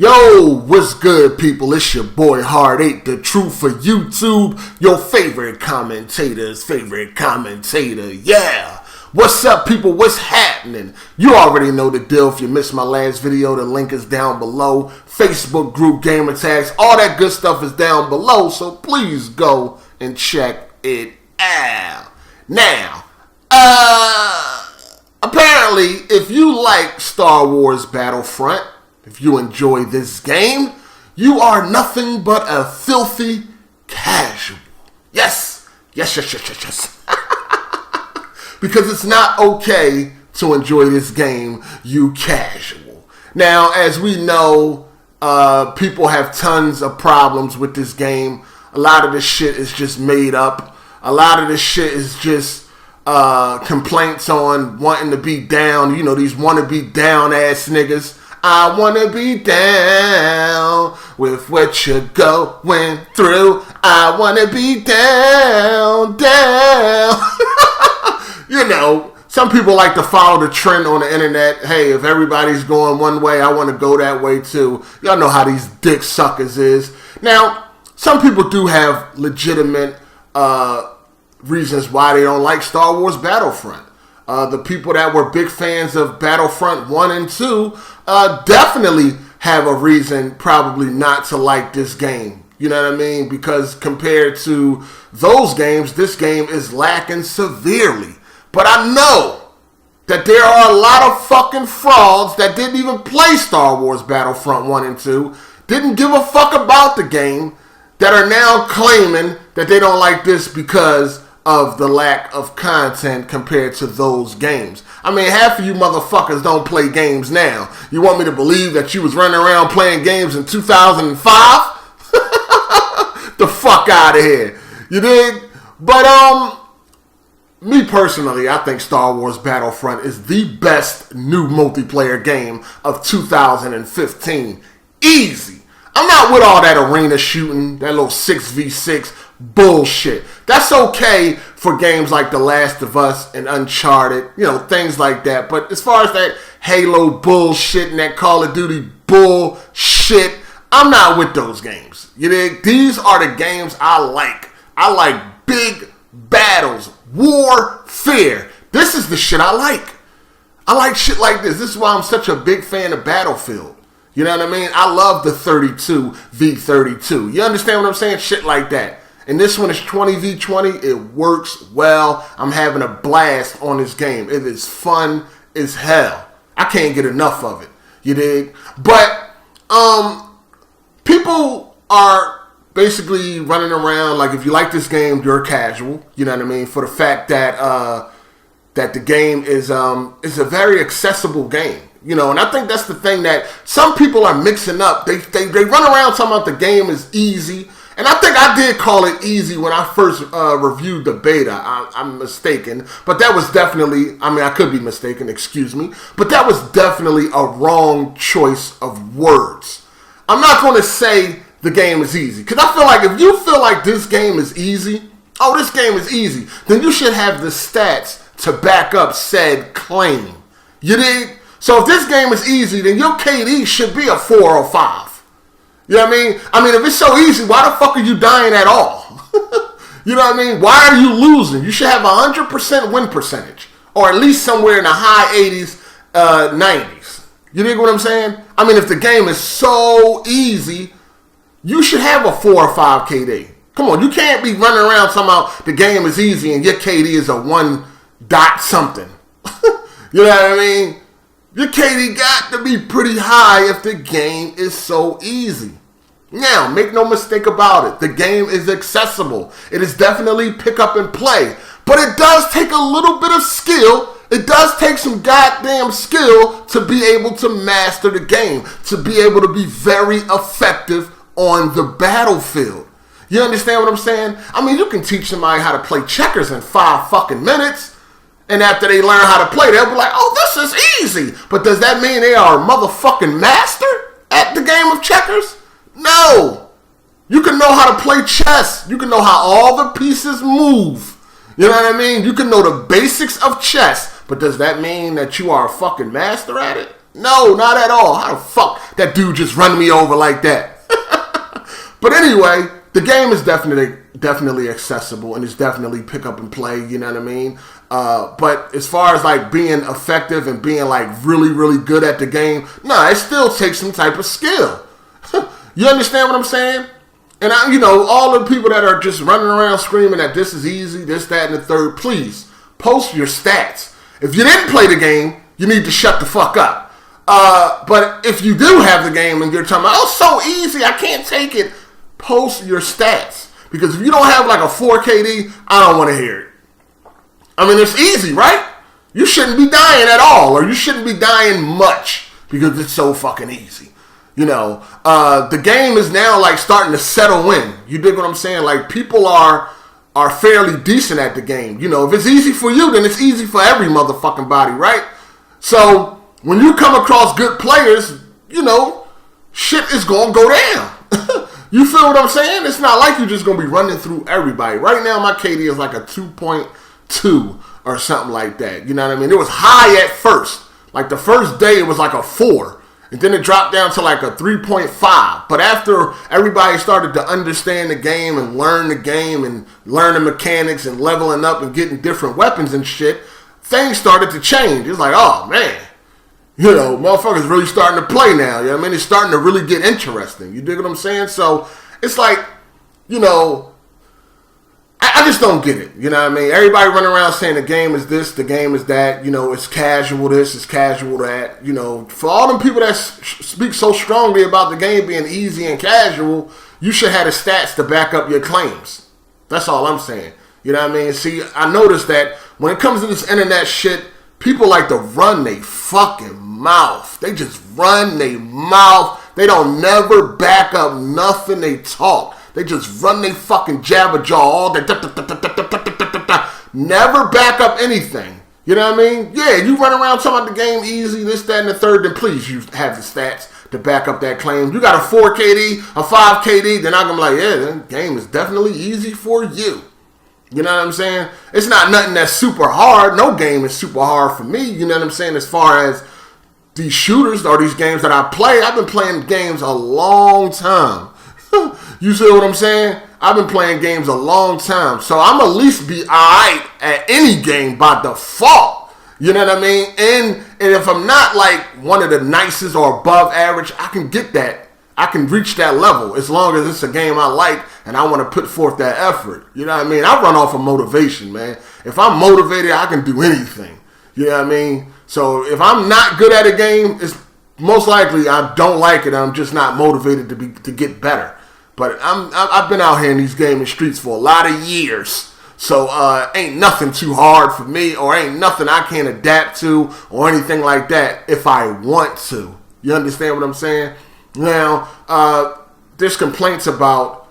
Yo, what's good, people? It's your boy Hard8, the truth for YouTube, your favorite commentator's favorite commentator. Yeah! What's up, people? What's happening? You already know the deal. If you missed my last video, the link is down below. Facebook group, gamer tags, all that good stuff is down below, so please go and check it out. Now, apparently, if you like Star Wars Battlefront, if you enjoy this game, you are nothing but a filthy casual. Yes. Because it's not okay to enjoy this game, you casual. Now, as we know, people have tons of problems with this game. A lot of this shit is just made up. A lot of this shit is just complaints on wanting to be down. You know, these wanna be down ass niggas. I wanna be down with what you're going through. I wanna be down. You know, some people like to follow the trend on the internet. Hey, if everybody's going one way, I want to go that way too. Y'all know how these dick suckers is. Now, some people do have legitimate reasons why they don't like Star Wars Battlefront. The people that were big fans of Battlefront 1 and 2 definitely have a reason probably not to like this game. You know what I mean? Because compared to those games, this game is lacking severely. But I know that there are a lot of fucking frauds that didn't even play Star Wars Battlefront 1 and 2, didn't give a fuck about the game, that are now claiming that they don't like this because of the lack of content compared to those games. I mean, half of you motherfuckers don't play games now. You want me to believe that you was running around playing games in 2005? The fuck out of here. You dig? But, me personally, I think Star Wars Battlefront is the best new multiplayer game of 2015. Easy. I'm not with all that arena shooting, that little 6v6 bullshit. That's okay for games like The Last of Us and Uncharted, you know, things like that. But as far as that Halo bullshit and that Call of Duty bullshit, I'm not with those games. You dig? These are the games I like. I like big battles, warfare. This is the shit I like. I like shit like this. This is why I'm such a big fan of Battlefield. You know what I mean? I love the 32v32. You understand what I'm saying? Shit like that. And this one is 20v20. It works well. I'm having a blast on this game. It is fun as hell. I can't get enough of it. You dig? But people are basically running around like, if you like this game, you're casual. You know what I mean? For the fact that that the game is a very accessible game. You know, and I think that's the thing that some people are mixing up. They run around talking about the game is easy. And I think I did call it easy when I first reviewed the beta. I'm mistaken. But that was definitely, I mean, I could be mistaken, excuse me. But that was definitely a wrong choice of words. I'm not going to say the game is easy. Because I feel like if you feel like this game is easy, oh, this game is easy, then you should have the stats to back up said claim. You dig? So if this game is easy, then your KD should be a 4 or 5. You know what I mean? I mean, if it's so easy, why the fuck are you dying at all? You know what I mean? Why are you losing? You should have 100% win percentage. Or at least somewhere in the high 80s, 90s. You dig what I'm saying? I mean, if the game is so easy, you should have a 4 or 5 KD. Come on, you can't be running around talking about the game is easy and your KD is a 1 dot something. You know what I mean? Your KD got to be pretty high if the game is so easy. Now, make no mistake about it. The game is accessible. It is definitely pick up and play. But it does take a little bit of skill. It does take some goddamn skill to be able to master the game. To be able to be very effective on the battlefield. You understand what I'm saying? I mean, you can teach somebody how to play checkers in 5 fucking minutes. And after they learn how to play, they'll be like, oh, this is easy. But does that mean they are a motherfucking master at the game of checkers? No. You can know how to play chess. You can know how all the pieces move. You know what I mean? You can know the basics of chess. But does that mean that you are a fucking master at it? No, not at all. How the fuck? that dude just run me over like that. But anyway, the game is definitely accessible and it's definitely pick up and play, you know what I mean? But as far as like being effective and being like really good at the game, it still takes some type of skill. You understand what I'm saying? And all the people that are just running around screaming that this is easy, this, that, and the third, please post your stats. If you didn't play the game, you need to shut the fuck up. But if you do have the game and you're talking about, so easy, I can't take it, post your stats. Because if you don't have like a 4KD, I don't want to hear it. I mean, it's easy, right? You shouldn't be dying at all, or you shouldn't be dying much because it's so fucking easy. The game is now like starting to settle in. You dig what I'm saying? Like people are fairly decent at the game. If it's easy for you, then it's easy for every motherfucking body, right? So when you come across good players, shit is gonna go down. You feel what I'm saying? It's not like you're just gonna be running through everybody. Right now, my KD is like a 2.2 or something like that. You know what I mean? It was high at first. Like the first day, it was like a 4. And then it dropped down to like a 3.5. But after everybody started to understand the game and learn the game and learn the mechanics and leveling up and getting different weapons and shit, things started to change. It's like, oh man, motherfuckers really starting to play now. You know what I mean? It's starting to really get interesting. You dig what I'm saying? So it's like, I just don't get it. You know what I mean? Everybody running around saying the game is this, the game is that. It's casual this, it's casual that. For all them people that speak so strongly about the game being easy and casual, you should have the stats to back up your claims. That's all I'm saying. You know what I mean? See, I noticed that when it comes to this internet shit, people like to run their fucking mouth. They just run their mouth. They don't never back up nothing they talk. They just run their fucking jabber jaw all day. Never back up anything. You know what I mean? Yeah, you run around talking about the game easy, this, that, and the third, then please you have the stats to back up that claim. You got a 4KD, a 5KD, then I'm going to be like, yeah, the game is definitely easy for you. You know what I'm saying? It's not nothing that's super hard. No game is super hard for me. You know what I'm saying? As far as these shooters or these games that I play, I've been playing games a long time. You see what I'm saying? I've been playing games a long time. So I'm at least be alright at any game by default. You know what I mean? And if I'm not like one of the nicest or above average, I can get that. I can reach that level as long as it's a game I like and I want to put forth that effort. You know what I mean? I run off of motivation, man. If I'm motivated, I can do anything. You know what I mean? So if I'm not good at a game, it's most likely I don't like it. I'm just not motivated to get better. But I've been out here in these gaming streets for a lot of years. So ain't nothing too hard for me or ain't nothing I can't adapt to or anything like that if I want to. You understand what I'm saying? Now, there's complaints about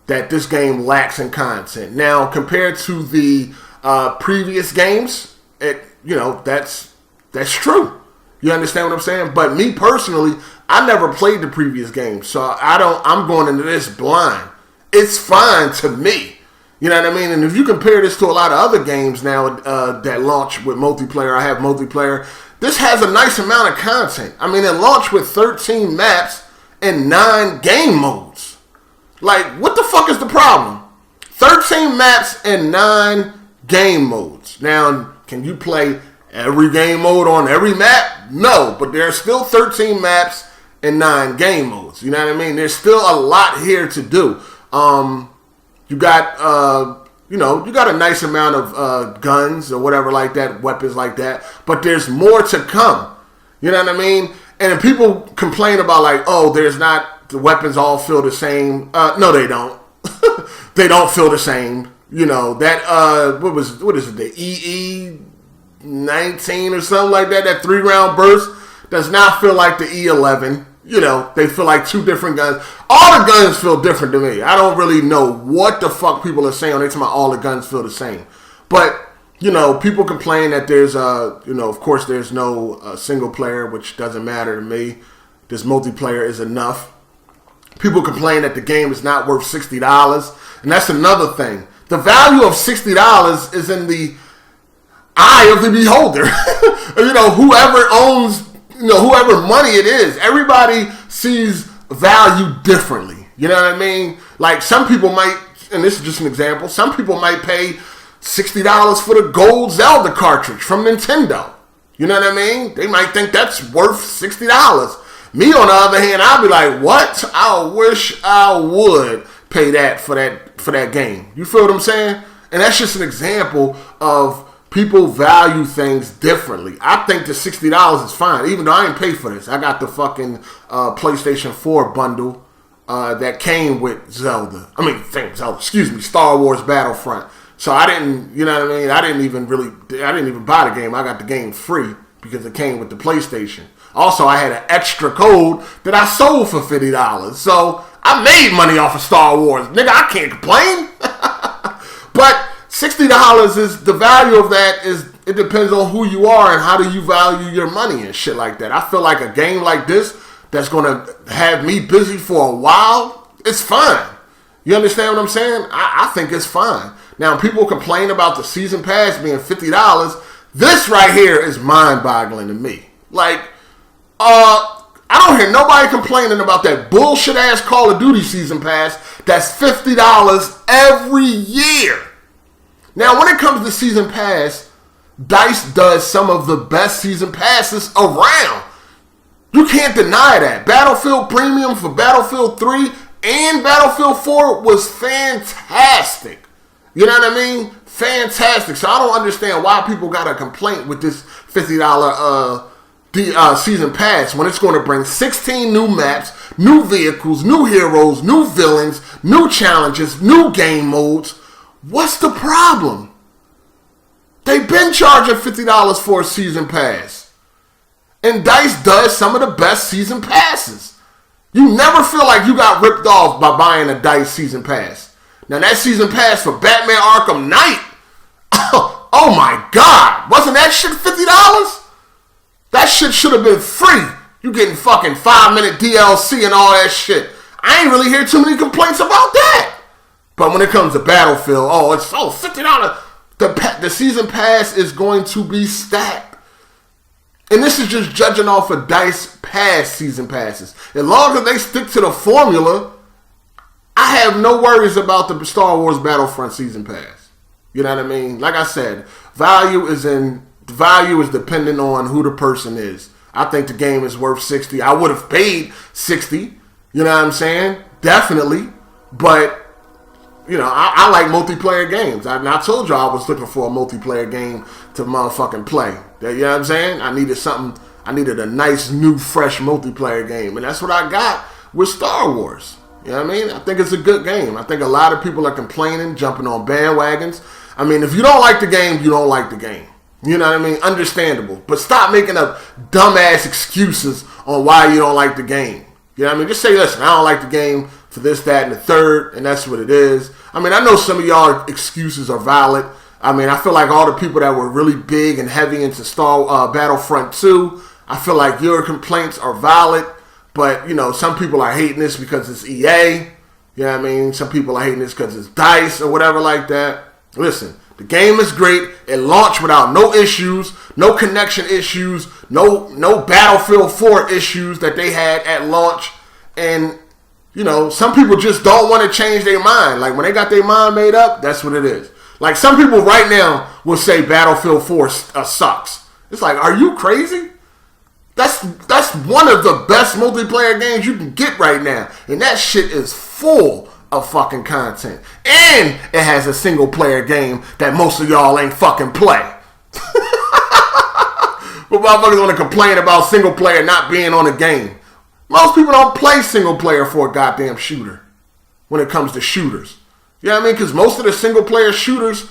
that this game lacks in content. Now, compared to the previous games, that's true. You understand what I'm saying? But me personally, I never played the previous game, so I'm going into this blind. It's fine to me. You know what I mean? And if you compare this to a lot of other games now that launch with multiplayer, I have multiplayer, this has a nice amount of content. I mean, it launched with 13 maps and 9 game modes. Like, what the fuck is the problem? 13 maps and 9 game modes. Now, can you play every game mode on every map? No, but there are still 13 maps and 9 game modes. You know what I mean? There's still a lot here to do. You got a nice amount of guns or whatever like that, weapons like that. But there's more to come. You know what I mean? And people complain about like, oh, the weapons all feel the same. No, they don't. They don't feel the same. That what is it? The EE-19 or something like that. That 3-round burst does not feel like the E11. They feel like 2 different guns. All the guns feel different to me. I don't really know what the fuck people are saying. They're talking about all the guns feel the same. But, people complain that there's, of course there's no single player, which doesn't matter to me. This multiplayer is enough. People complain that the game is not worth $60. And that's another thing. The value of $60 is in the eye of the beholder. Whoever owns whoever money it is, everybody sees value differently. You know what I mean? Like some people might, and this is just an example, some people might pay $60 for the gold Zelda cartridge from Nintendo. You know what I mean? They might think that's worth $60. Me, on the other hand, I'll be like, what? I wish I would pay that for that game. You feel what I'm saying? And that's just an example of people value things differently. I think the $60 is fine, even though I ain't paid for this. I got the fucking PlayStation 4 bundle that came with Zelda. Star Wars Battlefront. So I didn't, you know what I mean? I didn't even buy the game. I got the game free because it came with the PlayStation. Also, I had an extra code that I sold for $50. So I made money off of Star Wars. Nigga, I can't complain. But $60 is, the value of that is, it depends on who you are and how do you value your money and shit like that. I feel like a game like this that's going to have me busy for a while, it's fine. You understand what I'm saying? I think it's fine. Now, people complain about the season pass being $50. This right here is mind-boggling to me. Like, I don't hear nobody complaining about that bullshit-ass Call of Duty season pass that's $50 every year. Now, when it comes to season pass, DICE does some of the best season passes around. You can't deny that. Battlefield Premium for Battlefield 3 and Battlefield 4 was fantastic. You know what I mean? Fantastic. So I don't understand why people got a complaint with this $50 season pass when it's going to bring 16 new maps, new vehicles, new heroes, new villains, new challenges, new game modes. What's the problem? They've been charging $50 for a season pass. And DICE does some of the best season passes. You never feel like you got ripped off by buying a DICE season pass. Now that season pass for Batman Arkham Knight, oh my God, wasn't that shit $50? That shit should have been free. You getting fucking 5-minute DLC and all that shit. I ain't really hear too many complaints about that. But when it comes to Battlefield, it's $50. The season pass is going to be stacked. And this is just judging off of DICE past season passes. As long as they stick to the formula, I have no worries about the Star Wars Battlefront season pass. You know what I mean? Like I said, value is dependent on who the person is. I think the game is worth $60. I would have paid $60. You know what I'm saying? Definitely. But, I like multiplayer games. I told you I was looking for a multiplayer game to motherfucking play. You know what I'm saying? I needed a nice, new, fresh multiplayer game. And that's what I got with Star Wars. You know what I mean? I think it's a good game. I think a lot of people are complaining, jumping on bandwagons. I mean, if you don't like the game, you don't like the game. You know what I mean? Understandable. But stop making up dumbass excuses on why you don't like the game. You know what I mean? Just say, listen, I don't like the game for this, that, and the third, and that's what it is. I mean, I know some of y'all excuses are valid. I mean, I feel like all the people that were really big and heavy into Battlefront 2, I feel like your complaints are valid. But, some people are hating this because it's EA. You know what I mean? Some people are hating this because it's DICE or whatever like that. Listen, the game is great. It launched without no issues, no connection issues, no Battlefield 4 issues that they had at launch. And, some people just don't want to change their mind. Like, when they got their mind made up, that's what it is. Like, some people right now will say Battlefield 4 sucks. It's like, are you crazy? That's one of the best multiplayer games you can get right now. And that shit is full of fucking content. And it has a single player game that most of y'all ain't fucking play. But motherfuckers want to complain about single player not being on a game. Most people don't play single player for a goddamn shooter when it comes to shooters. You know what I mean? Because most of the single player shooters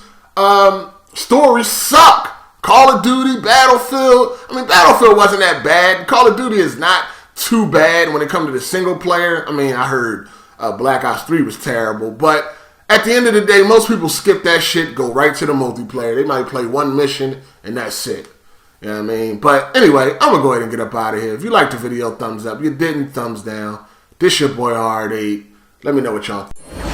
stories suck. Call of Duty, Battlefield. I mean, Battlefield wasn't that bad. Call of Duty is not too bad when it comes to the single player. I mean, I heard Black Ops 3 was terrible. But at the end of the day, most people skip that shit, go right to the multiplayer. They might play one mission, and that's it. You know what I mean? But anyway, I'm going to go ahead and get up out of here. If you liked the video, thumbs up. If you didn't, thumbs down. This your boy Hard8. Let me know what y'all think.